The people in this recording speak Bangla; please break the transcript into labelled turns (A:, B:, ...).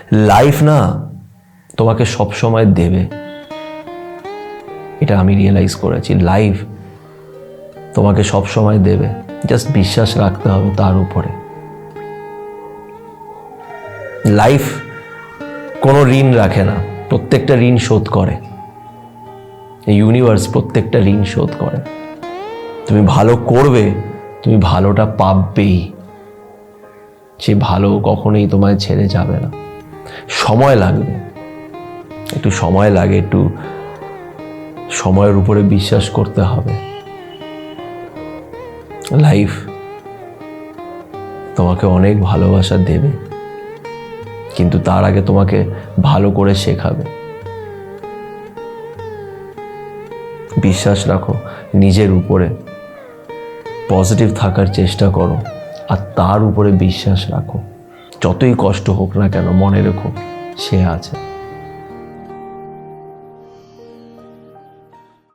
A: লাইফ না তোমাকে সব সময় দেবে, এটা আমি রিয়েলাইজ করেছি। লাইফ তোমাকে সব সময় দেবে, জাস্ট বিশ্বাস রাখতে হবে তার উপরে। লাইফ কোনো ঋণ রাখে না, প্রত্যেকটা ঋণ শোধ করে। এই ইউনিভার্স প্রত্যেকটা ঋণ শোধ করে। তুমি ভালো করবে, তুমি ভালোটা পাবেই। সে ভালো কখনোই তোমায় ছেড়ে যাবে না। সময় লাগবে, একটু সময় লাগে, একটু সময়ের উপরে বিশ্বাস করতে হবে। লাইফ তোমাকে অনেক ভালোবাসা দেবে, কিন্তু তার আগে তোমাকে ভালো করে শেখাবে। বিশ্বাস রাখো নিজের উপরে, পজিটিভ থাকার চেষ্টা করো, আর তার উপরে বিশ্বাস রাখো। যতই কষ্ট হোক না কেন, মনে রেখো সে আছে।